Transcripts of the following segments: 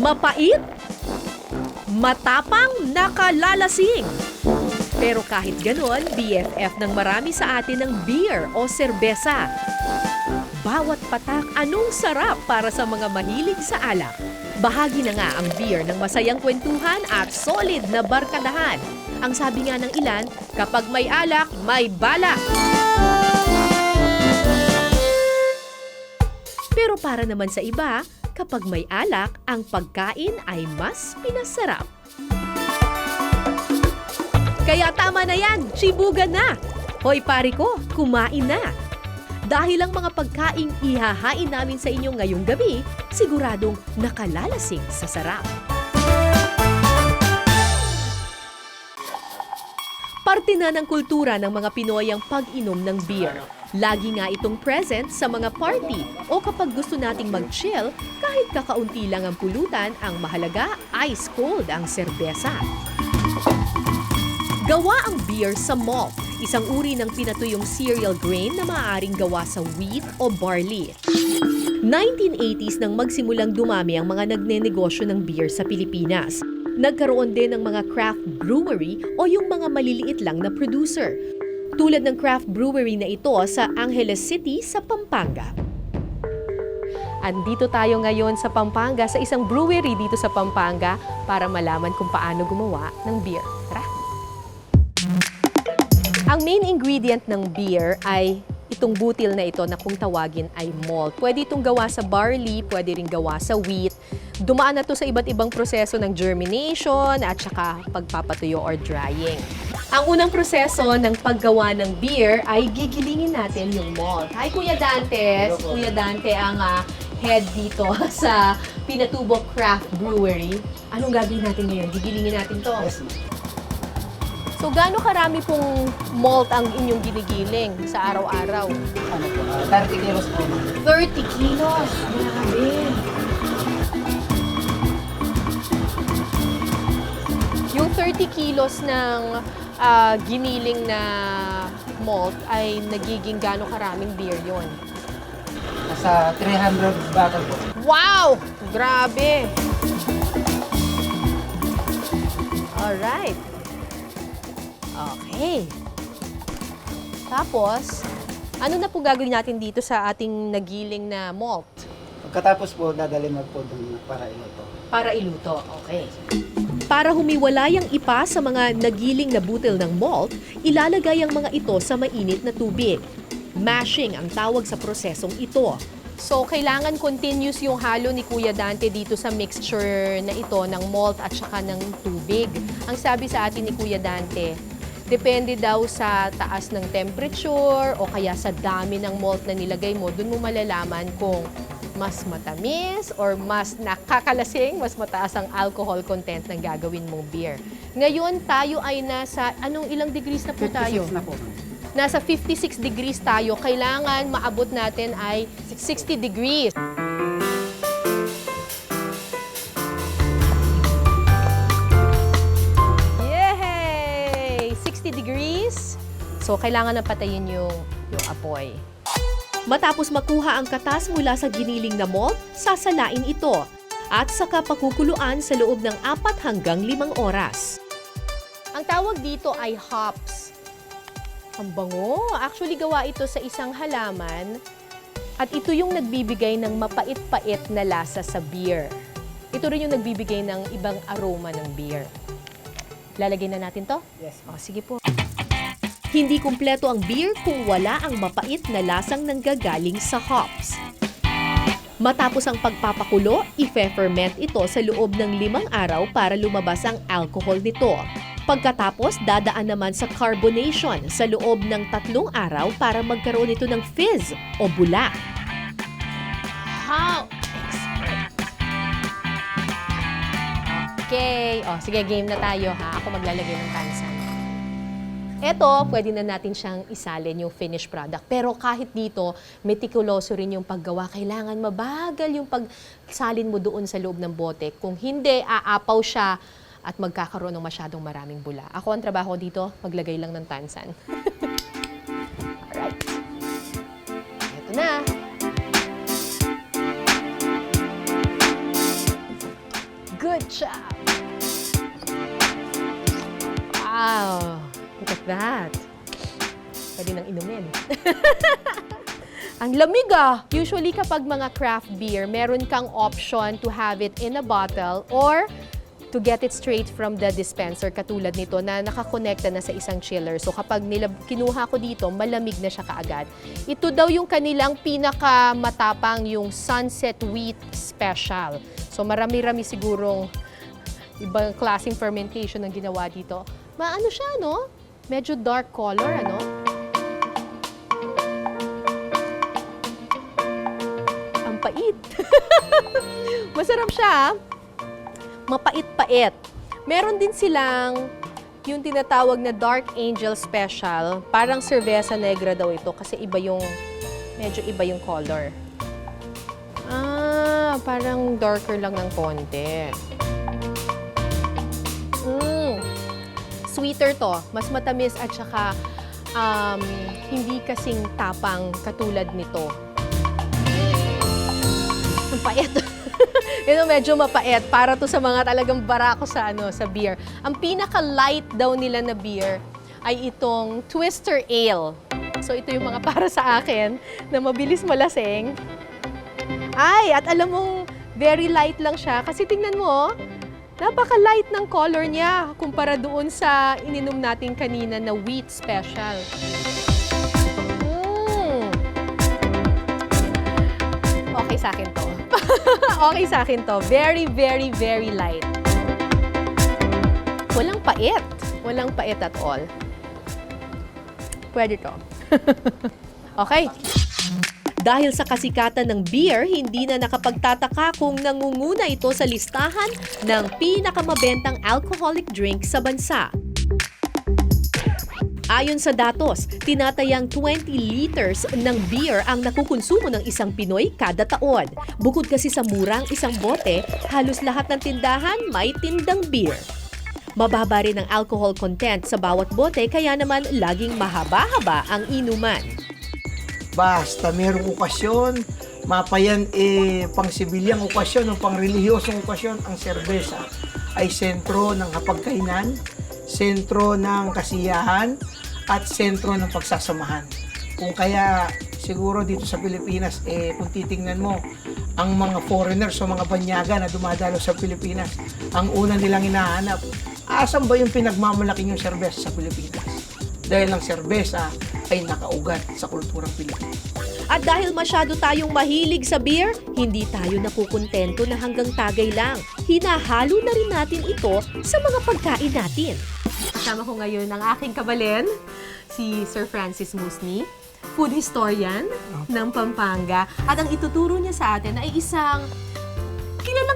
Mapait, matapang, nakalalasing. Pero kahit ganon, BFF ng marami sa atin ng beer o serbesa. Bawat patak, anong sarap para sa mga mahilig sa alak. Bahagi na nga ang beer ng masayang kwentuhan at solid na barkadahan. Ang sabi nga ng ilan, kapag may alak, may balak. Pero para naman sa iba, kapag may alak, ang pagkain ay mas pinasarap. Kaya tama na yan, chibugan na! Hoy pari ko, kumain na! Dahil ang mga pagkaing ihahain namin sa inyo ngayong gabi, siguradong nakalalasing sa sarap. Parte na ng kultura ng mga Pinoy ang pag-inom ng beer. Lagi nga itong present sa mga party o kapag gusto nating mag-chill, kahit kakaunti lang ang pulutan, ang mahalaga, ice cold ang serbesa. Gawa ang beer sa malt, isang uri ng pinatuyong cereal grain na maaaring gawa sa wheat o barley. 1980s nang magsimulang dumami ang mga nagnenegosyo ng beer sa Pilipinas. Nagkaroon din ng mga craft brewery o yung mga maliliit lang na producer. Tulad ng craft brewery na ito sa Angeles City sa Pampanga. Andito tayo ngayon sa Pampanga sa isang brewery dito sa Pampanga para malaman kung paano gumawa ng beer. Tara! Ang main ingredient ng beer ay itong butil na ito na kung tawagin ay malt. Pwede itong gawa sa barley, pwede rin gawa sa wheat. Dumaan na to sa iba't ibang proseso ng germination at saka pagpapatuyo or drying. Ang unang proseso ng paggawa ng beer ay gigilingin natin yung malt. Hi Kuya Dante! Kuya Dante ang head dito sa Pinatubo Craft Brewery. Anong gagawin natin ngayon? Gigilingin natin to. Yes, ma'am. So, gaano karami pong malt ang inyong ginigiling sa araw-araw? Ano po? 30 kilos po. 30 kilos! Grabe! Yung 30 kilos ng giniling na malt ay nagiging gaano karaming beer yon? Nasa 300 bottle po. Wow! Grabe! Alright. Okay. Tapos, ano na po gagawin natin dito sa ating nagiling na malt? Pagkatapos po, dadalhin na po doon para iluto. Para iluto, okay. Para humiwalay ang ipa sa mga nagiling na butil ng malt, ilalagay ang mga ito sa mainit na tubig. Mashing ang tawag sa prosesong ito. So, kailangan continuous yung halo ni Kuya Dante dito sa mixture na ito ng malt at saka ng tubig. Ang sabi sa atin ni Kuya Dante, depende daw sa taas ng temperature o kaya sa dami ng malt na nilagay mo, dun mo malalaman kung mas matamis or mas nakakalasing, mas mataas ang alcohol content ng gagawin mong beer. Ngayon, tayo ay nasa, anong ilang degrees na po tayo? 56 na po. Nasa 56 degrees tayo. Kailangan maabot natin ay 60 degrees. Yay! 60 degrees. So, kailangan na patayin yung apoy. Matapos makuha ang katas mula sa giniling na malt, sasalain ito at saka pakukuluan sa loob ng 4 hanggang 5 oras. Ang tawag dito ay hops. Ang bango. Actually, gawa ito sa isang halaman at ito yung nagbibigay ng mapait-pait na lasa sa beer. Ito rin yung nagbibigay ng ibang aroma ng beer. Lalagay na natin to? Yes, O, sige po. Hindi kumpleto ang beer kung wala ang mapait na lasang nanggagaling sa hops. Matapos ang pagpapakulo, i-ferment ito sa loob ng 5 araw para lumabas ang alcohol nito. Pagkatapos, dadaan naman sa carbonation sa loob ng 3 araw para magkaroon ito ng fizz o bula. How expert! Okay. O, sige, game na tayo ha. Ako maglalagay ng tansan. Ito, pwede na natin siyang isalin yung finished product. Pero kahit dito, meticuloso rin yung paggawa. Kailangan mabagal yung pagsalin mo doon sa loob ng bote. Kung hindi, aapaw siya at magkakaroon ng masyadong maraming bula. Ako, ang trabaho dito, maglagay lang ng tansan. Alright. Ito na. Good job. Wow. Look at that. Pwede nang inumin. Ang lamig ah! Usually kapag mga craft beer, meron kang option to have it in a bottle or to get it straight from the dispenser katulad nito na nakakonekta na sa isang chiller. So kapag kinuha ko dito, malamig na siya kaagad. Ito daw yung kanilang pinakamatapang, yung Sunset Wheat Special. So marami-rami sigurong ibang klaseng fermentation ang ginawa dito. Maano siya, no? Medyo dark color, ano? Ang pait. Masarap siya, mapait-pait. Meron din silang yung tinatawag na Dark Angel Special. Parang cerveza negra daw ito kasi medyo iba yung color. Ah, parang darker lang ng konti. Sweeter to. Mas matamis at saka hindi kasing tapang katulad nito. Ang pait. Medyo mapait. Para to sa mga talagang barako sa beer. Ang pinaka-light daw nila na beer ay itong Twister Ale. So ito yung mga para sa akin na mabilis malasing. Ay, at alam mong very light lang siya kasi tingnan mo, napaka-light ng color niya kumpara doon sa ininom natin kanina na wheat special. Okay sa akin to. Okay sa akin to. Very, very, very light. Walang pait. Walang pait at all. Pwede to. Okay. Dahil sa kasikatan ng beer, hindi na nakapagtataka kung nangunguna ito sa listahan ng pinakamabentang alcoholic drink sa bansa. Ayon sa datos, tinatayang 20 liters ng beer ang nakukonsumo ng isang Pinoy kada taon. Bukod kasi sa murang isang bote, halos lahat ng tindahan may tindang beer. Mababa rin ang alcohol content sa bawat bote kaya naman laging mahaba-haba ang inuman. Basta merong okasyon, mapayan pang sibilyang okasyon o pang relihiyosong okasyon, ang serbesa ay sentro ng hapagkainan, sentro ng kasiyahan, at sentro ng pagsasamahan. Kung kaya siguro dito sa Pilipinas, kung titingnan mo, ang mga foreigners o mga banyaga na dumadalo sa Pilipinas, ang una nilang hinahanap, asan ba yung pinagmamalaking yung serbesa sa Pilipinas? Dahil ang serbesa ay nakaugat sa kulturang Pilipino. At dahil masyado tayong mahilig sa beer, hindi tayo nakukontento na hanggang tagay lang. Hinahalo na rin natin ito sa mga pagkain natin. Kasama ko ngayon ang aking kabalin, si Sir Francis Musni, food historian ng Pampanga. At ang ituturo niya sa atin ay isang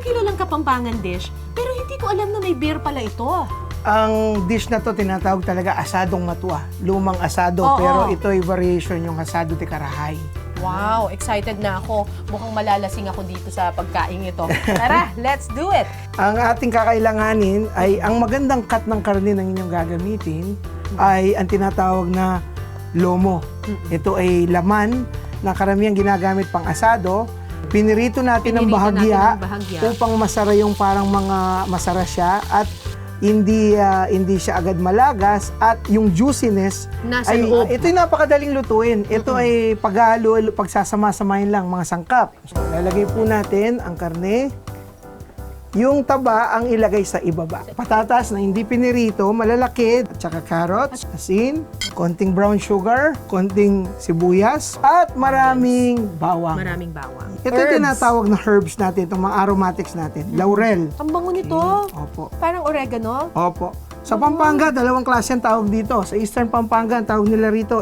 kilalang Kapampangan dish, pero hindi ko alam na may beer pala ito. Ang dish na to tinatawag talaga asadong matwa. Lumang asado, Oo. pero ito ay variation yung asado de Carahay. Wow, excited na ako. Mukhang malalasing ako dito sa pagkain ito. Tara, let's do it! Ang ating kakailanganin ay ang magandang cut ng karne ng inyong gagamitin ay ang tinatawag na lomo. Ito ay laman na karamihan ginagamit pang asado. Pinirito natin ng bahagya upang masara yung parang mga masara siya at hindi siya agad malagas at yung juiciness Nasa ay loob. ito ay napakadaling lutuin. Ito ay paghalo, pagsasama-samahin lang mga sangkap. So, lalagay po natin ang karne. Yung taba ang ilagay sa ibaba. Patatas na hindi pinirito, malalaki, at saka carrots, asin, konting brown sugar, konting sibuyas, at maraming bawang. Maraming bawang. Ito yung tinatawag na herbs natin, itong mga aromatics natin. Laurel. Ang bango nito. Opo. Parang oregano. Opo. Sa Pampanga, dalawang klase ang tawag dito. Sa Eastern Pampanga, ang tawag nila rito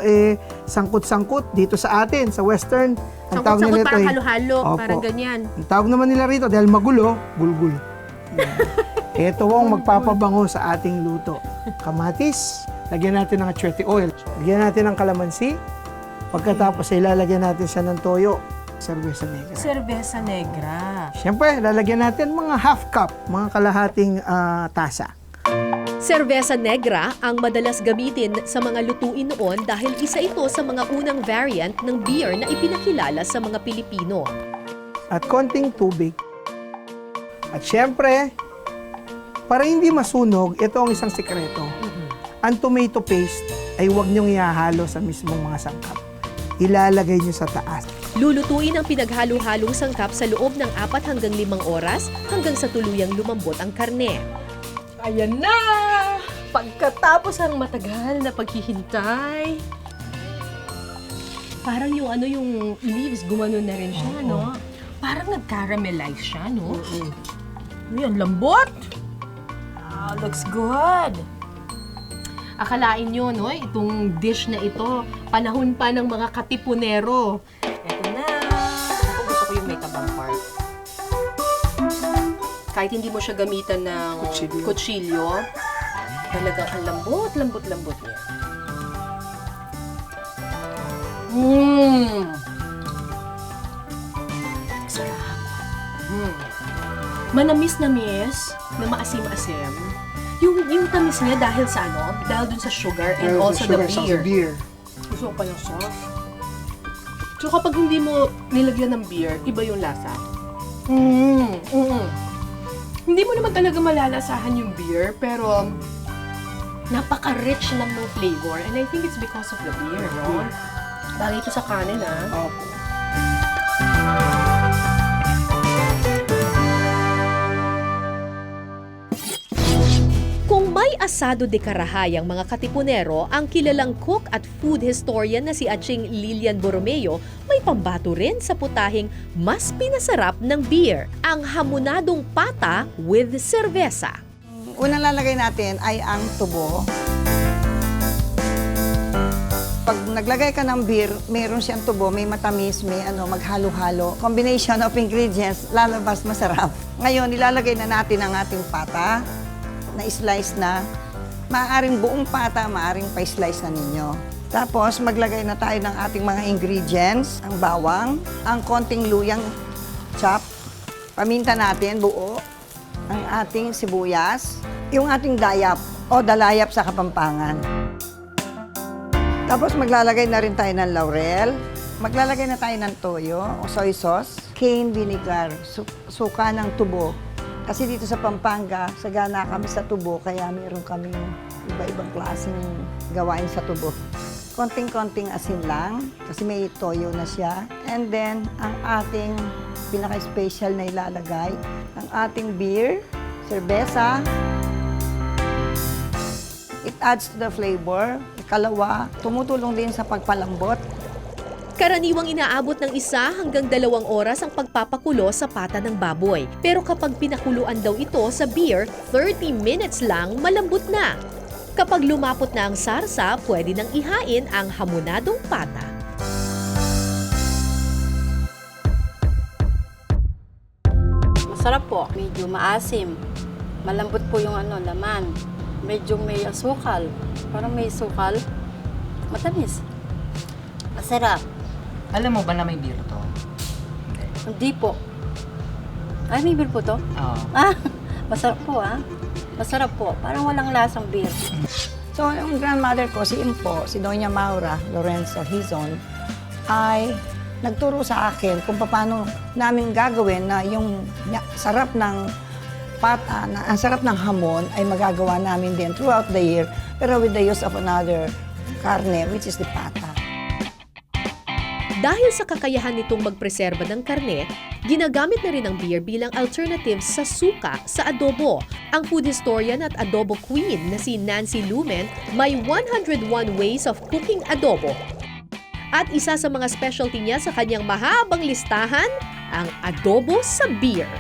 sangkut-sangkut. Dito sa atin, sa Western, ang tawag Sangkut-sangkut, nila parang ito halo-halo, Opo. parang ganyan. Ang tawag naman nila rito, dahil magulo, gulgul. Ito ang magpapabango sa ating luto. Kamatis, lagyan natin ng achiote oil. Lagyan natin ng kalamansi. Pagkatapos ay lalagyan natin siya ng toyo. Cerveza negra. Cerveza negra. Siyempre, lalagyan natin mga half cup, mga kalahating tasa. Cerveza negra ang madalas gamitin sa mga lutuin noon dahil isa ito sa mga unang variant ng beer na ipinakilala sa mga Pilipino. At konting tubig. At siyempre, Para hindi masunog, ito ang isang sikreto. Ang tomato paste ay huwag niyong ihahalo sa mismong mga sangkap. Ilalagay niyo sa taas. Lulutuin ang pinaghalo-halong sangkap sa loob ng 4 hanggang 5 oras hanggang sa tuluyang lumambot ang karne. Ayan na! Pagkatapos ang matagal na paghihintay. Parang yung yung leaves, gumano na rin siya, no? Parang nag-caramelize siya, no? Uy, ang lambot! Looks good! Akalain nyo, no? Itong dish na ito, panahon pa ng mga katipunero. Eto na! Ako gusto ko yung may tabang part. Kahit hindi mo siya gamitan ng kutsilyo, talagang ang lambot niya. Sarap. Manamis-namis, na maasim-asim. Yung tamis niya dahil sa dahil dun sa sugar and also the beer. Gusto ko pa yung sauce. So kapag hindi mo nilagyan ng beer, iba yung lasa. Hindi mo naman talaga malalasahan yung beer, pero napaka-rich lang ng flavor. And I think it's because of the beer, no? Bagay ito sa kanin, Opo. Kung may asado de Carahay ang mga katipunero, ang kilalang cook at food historian na si Aching Lilian Borromeo may pambato rin sa putahing mas pinasarap ng beer, ang hamonadong pata with cerveza. Unang lalagay natin ay ang tubo. Pag naglagay ka ng beer, meron siyang tubo, may matamis, may maghalo-halo. Combination of ingredients, lalabas masarap. Ngayon, ilalagay na natin ang ating pata na slice na. Maaaring buong pata, maaaring pa-slice na ninyo. Tapos, maglagay na tayo ng ating mga ingredients. Ang bawang, ang konting luyang chop, paminta natin, buo, ang ating sibuyas, yung ating dayap o dalayap sa Kapampangan. Tapos maglalagay na rin tayo ng laurel, maglalagay na tayo ng toyo o soy sauce, cane vinegar, suka ng tubo. Kasi dito sa Pampanga, sagana kami sa tubo, kaya meron kami iba-ibang klaseng gawain sa tubo. Konting-konting asin lang, kasi may toyo na siya. And then, ang ating pinaka-special na ilalagay, ang ating beer, cerveza. It adds to the flavor. Ikalawa, tumutulong din sa pagpalambot. Karaniwang inaabot ng 1 hanggang 2 oras ang pagpapakulo sa pata ng baboy. Pero kapag pinakuluan daw ito sa beer, 30 minutes lang malambot na. Kapag lumapot na ang sarsa, pwede nang ihain ang hamonadong pata. Masarap po. Medyo maasim. Malambot po yung laman. Medyo may asukal. Parang may sukal. Matamis. Masarap. Alam mo ba na may beer to? Hindi po. Ay, may beer po to? Oo. Masarap po Masarap po. Parang walang lasang beer. So, yung grandmother ko, si Impo, si Doña Maura Lorenzo Hizon, ay nagturo sa akin kung paano namin gagawin na yung sarap ng pata, ang sarap ng hamon ay magagawa namin din throughout the year, pero with the use of another karne, which is the pata. Dahil sa kakayahan nitong magpreserba ng karne, ginagamit na rin ang beer bilang alternative sa suka sa adobo. Ang food historian at adobo queen na si Nancy Lumen may 101 ways of cooking adobo. At isa sa mga specialty niya sa kanyang mahabang listahan, ang adobo sa beer.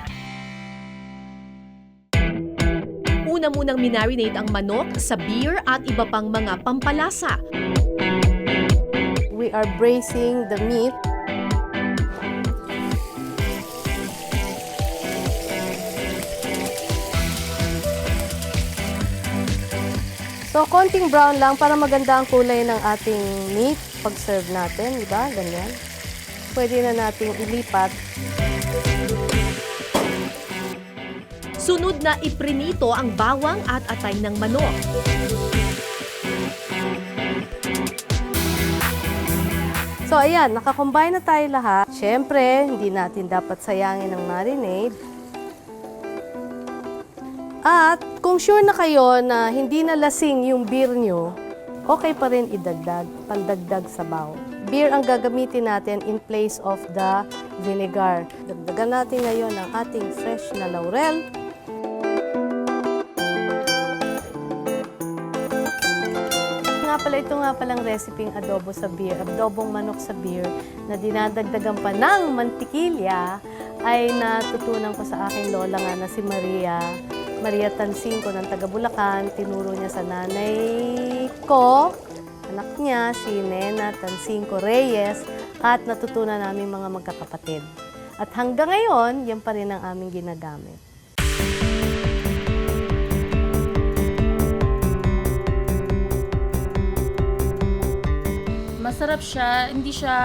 Una munang minarinate ang manok sa beer at iba pang mga pampalasa. We are braising the meat. So, konting brown lang para maganda ang kulay ng ating meat pag-serve natin, di ba? Ganyan. Pwede na nating ilipat. Sunod na iprinito ang bawang at atay ng manok. So, ayan, nakakombine na tayo lahat. Siyempre, hindi natin dapat sayangin ang marinade. At kung sure na kayo na hindi na lasing yung beer nyo, okay pa rin idagdag, pandagdag sabaw. Beer ang gagamitin natin in place of the vinegar. Dagdagan natin ngayon ang ating fresh na laurel. Ito nga palang reseping adobo sa beer, adobong manok sa beer na dinadagdagan pa ng mantikilya ay natutunan ko sa aking lola nga na si Maria Tansinco ng taga Bulacan. Tinuro niya sa nanay ko, anak niya, si Nena Tansinco Reyes, at natutunan namin mga magkakapatid. At hanggang ngayon, yan pa rin ang aming ginagamit. Masarap siya, hindi siya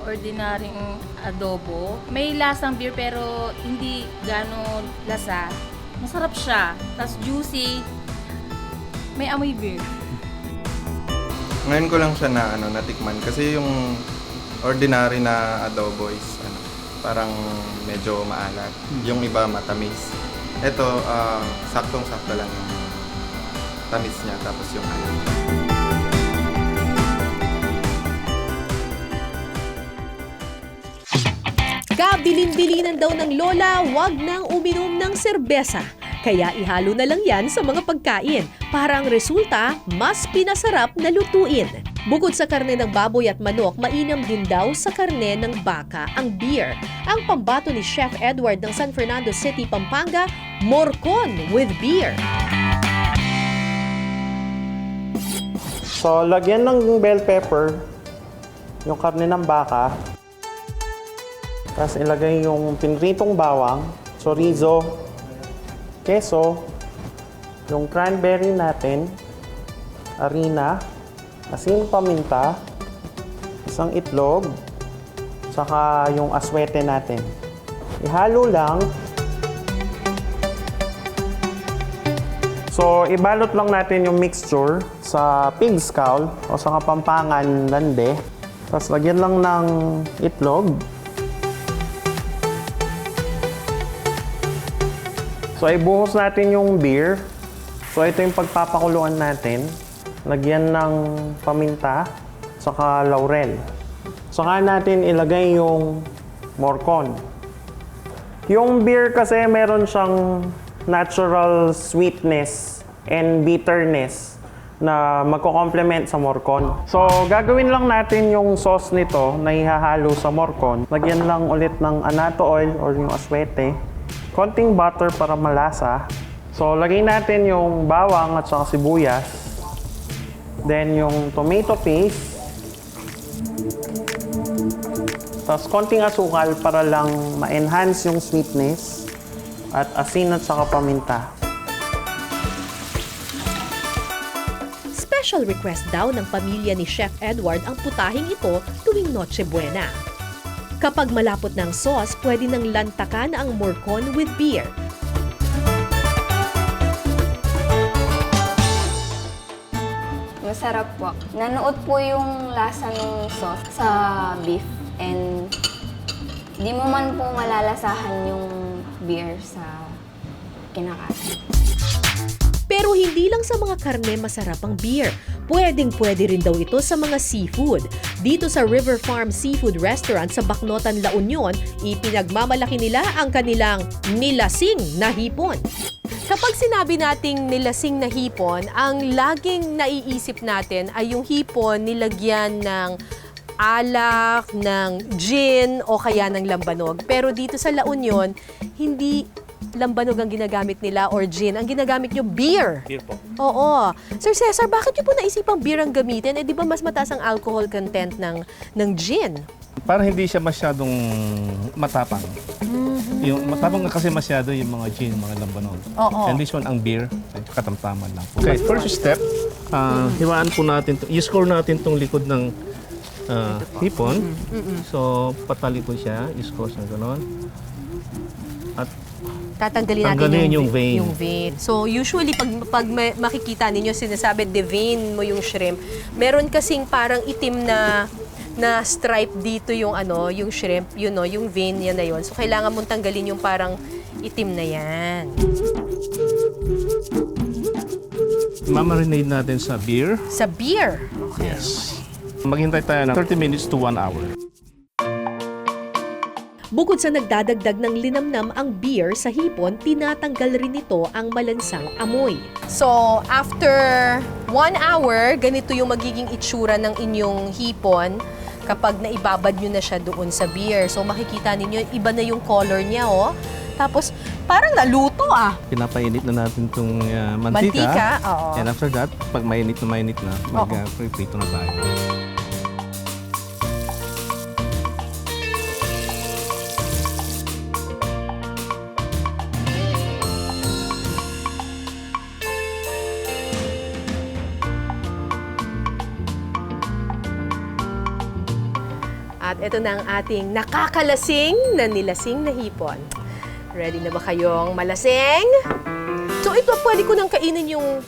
ordinaryong adobo. May lasang beer pero hindi gano'n lasa. Masarap siya, tas juicy. May amoy beer. Ngayon ko lang siya natikman kasi yung ordinary na adobo is parang medyo maalat. Yung iba matamis. Ito, saktong-sakto lang yung tamis niya tapos yung Kabilin-bilinan daw ng lola, wag nang uminom ng serbesa. Kaya ihalo na lang yan sa mga pagkain para ang resulta mas pinasarap na lutuin. Bukod sa karne ng baboy at manok, mainam din daw sa karne ng baka ang beer. Ang pambato ni Chef Edward ng San Fernando City, Pampanga, morcon with beer. So, lagyan ng bell pepper, yung karne ng baka. Tapos ilagay yung pinritong bawang, chorizo, keso, yung cranberry natin, harina, asin, paminta, isang itlog, saka yung aswete natin. Ihalo lang. So, ibalot lang natin yung mixture sa pig's caul o sa Kapampangan lande. Tapos lagyan lang ng itlog. So, ibuhos natin yung beer. So, ito yung pagpapakuluan natin. Lagyan ng paminta, saka laurel. Saka natin ilagay yung morcon. Yung beer kasi meron siyang natural sweetness and bitterness na magko-complement sa morcon. So, gagawin lang natin yung sauce nito na ihahalo sa morcon. Lagyan lang ulit ng annatto oil or yung aswete. Konting butter para malasa. So, lagay natin yung bawang at saka sibuyas. Then, yung tomato paste. Tapos, konting asukal para lang ma-enhance yung sweetness. At asin at saka paminta. Special request daw ng pamilya ni Chef Edward ang putahing ito tuwing Noche Buena. Kapag malapot ng sauce, pwede nang lantakan ang morcon with beer. Masarap po. Nanood po yung lasa ng sauce sa beef and di mo man po malalasahan yung beer sa kinakain. Pero hindi lang sa mga karne masarap ang beer. Pwedeng-pwede rin daw ito sa mga seafood. Dito sa River Farm Seafood Restaurant sa Bacnotan, La Union, ipinagmamalaki nila ang kanilang nilasing na hipon. Kapag sinabi nating nilasing na hipon, ang laging naiisip natin ay yung hipon nilagyan ng alak, ng gin o kaya ng lambanog. Pero dito sa La Union, hindi lambanog ang ginagamit nila or gin. Ang ginagamit nyo, beer. Beer po. Oo. Sir Cesar, bakit nyo po naisipang beer ang gamitin? Eh, di ba mas mataas ang alcohol content ng gin? Para hindi siya masyadong matapang. Yung matapang kasi masyado yung mga gin, mga lambanog. Oo. And this one, ang beer, katamtaman lang. Okay, first step, hiwaan po natin, i-score natin tong likod ng hipon. So, patali po siya, i-score siya gano'n. At Tatanggalin natin tanggalin yung vein. Yung vein. So, usually, pag makikita ninyo, sinasabi, de-vein mo yung shrimp. Meron kasing parang itim na na stripe dito yung yung shrimp, yung vein niya na yun. So kailangan mong tanggalin yung parang itim na yan. Mamarinate natin sa beer. Sa beer. Okay. Yes. Maghintay tayo ng 30 minutes to 1 hour. Bukod sa nagdadagdag ng linamnam ang beer sa hipon, tinatanggal rin ito ang malansang amoy. So, after 1 hour, ganito yung magiging itsura ng inyong hipon kapag naibabad nyo na siya doon sa beer. So, makikita ninyo, iba na yung color niya, oh. Tapos, parang naluto, ah. Pinapainit na natin itong mantika. Mantika, oo. And after that, pag mainit na, mag-prito na tayo. At ito na ang ating nakakalasing na nilasing na hipon. Ready na ba kayong malasing? So ito, pwede ko nang kainin yung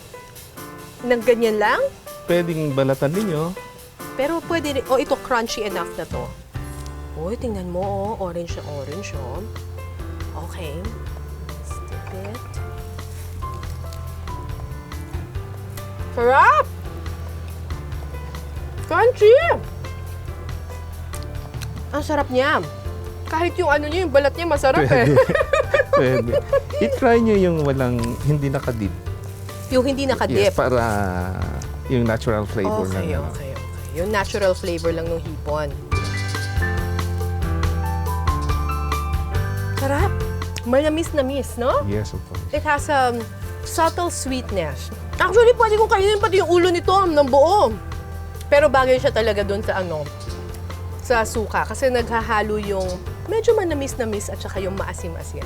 ng ganyan lang? Pwedeng balatan ninyo. Pero pwede rin, ito crunchy enough na to. Tingnan mo, orange na orange, oh. Okay. Let's dip it. Sarap! Crunchy! Ang sarap niya. Kahit yung yung balat niya masarap Pwede. Pwede. I-try nyo yung hindi nakadip. Yung hindi nakadip. Yes, para yung natural flavor na. Okay. Yung natural flavor lang ng hipon. Sarap. Manamis-namis, no? Yes, of course. It has a subtle sweetness. Actually, pwede kong kainin pati yung ulo nito ng buo. Pero bagay siya talaga dun sa sa suka. Kasi naghahalo yung medyo manamis-namis at saka yung maasim-asim.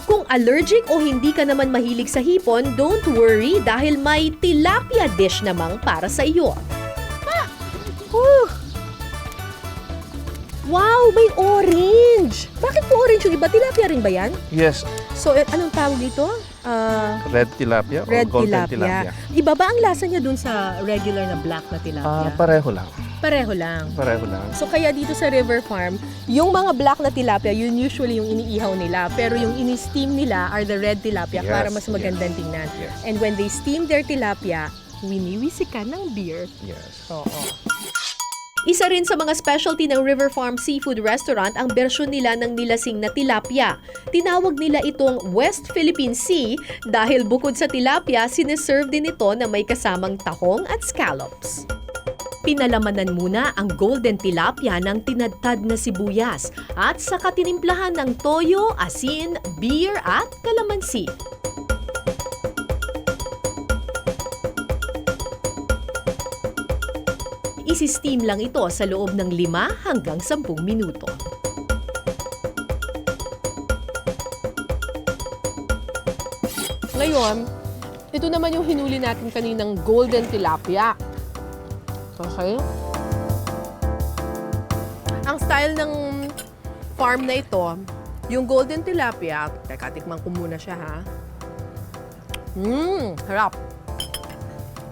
Kung allergic o hindi ka naman mahilig sa hipon, don't worry dahil may tilapia dish namang para sa iyo. Wow, may orange! Bakit po orange yung iba? Tilapia rin ba yan? Yes, So, anong tawag dito? red tilapia Red or golden tilapia. Iba ba ang lasa niya dun sa regular na black na tilapia? Pareho lang. Pareho lang. Pareho lang. So kaya dito sa River Farm, yung mga black na tilapia, yun usually yung iniihaw nila. Pero yung ini-steam nila are the red tilapia Yes, para mas magandang tingnan. Yes. And when they steam their tilapia, winiwisikan ng beer. Yes. Oo. Isa rin sa mga specialty ng River Farm Seafood Restaurant ang bersyon nila ng nilasing na tilapia. Tinawag nila itong West Philippine Sea dahil bukod sa tilapia, sineserve din ito na may kasamang tahong at scallops. Pinalamanan muna ang golden tilapia ng tinadtad na sibuyas at saka tinimplahan ng toyo, asin, beer at kalamansi. Isi-steam lang ito sa loob ng 5 hanggang 10 minuto. Ngayon, ito naman yung hinuli natin kaninang golden tilapia. Okay? Ang style ng farm na ito, yung golden tilapia, teka, tikman ko muna siya, ha? Harap.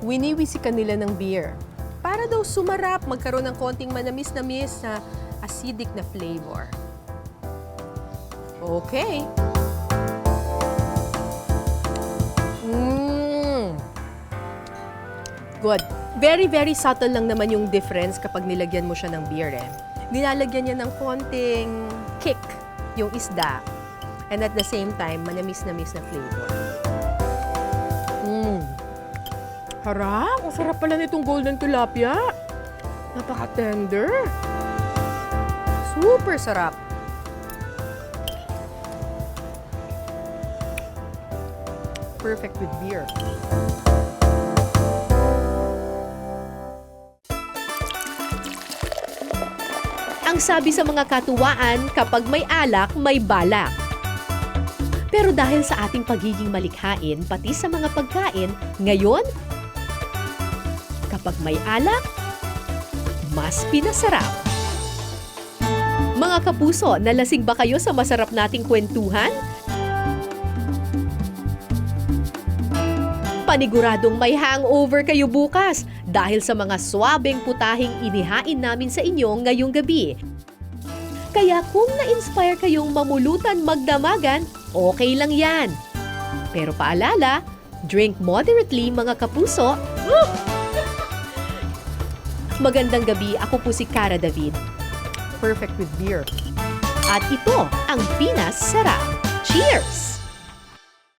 Winiwisikan nila ng beer. Para daw sumarap, magkaroon ng konting manamis-namis na acidic na flavor. Okay. Good. Very, very subtle lang naman yung difference kapag nilagyan mo siya ng beer, eh. Nilalagyan niya ng konting kick yung isda. And at the same time, manamis-namis na flavor. Harap! Ang sarap pala nitong golden tilapia. Napaka-tender. Super sarap. Perfect with beer. Ang sabi sa mga katuwaan, kapag may alak, may balak. Pero dahil sa ating pagiging malikhain, pati sa mga pagkain, ngayon, kapag may alak, mas pinasarap. Mga kapuso, nalasing ba kayo sa masarap nating kwentuhan? Paniguradong may hangover kayo bukas dahil sa mga swabeng putahing inihain namin sa inyo ngayong gabi. Kaya kung na-inspire kayong mamulutan magdamagan, okay lang yan. Pero paalala, drink moderately mga kapuso. Magandang gabi, ako po si Cara David. Perfect with beer. At ito ang Pinas Sarap. Cheers!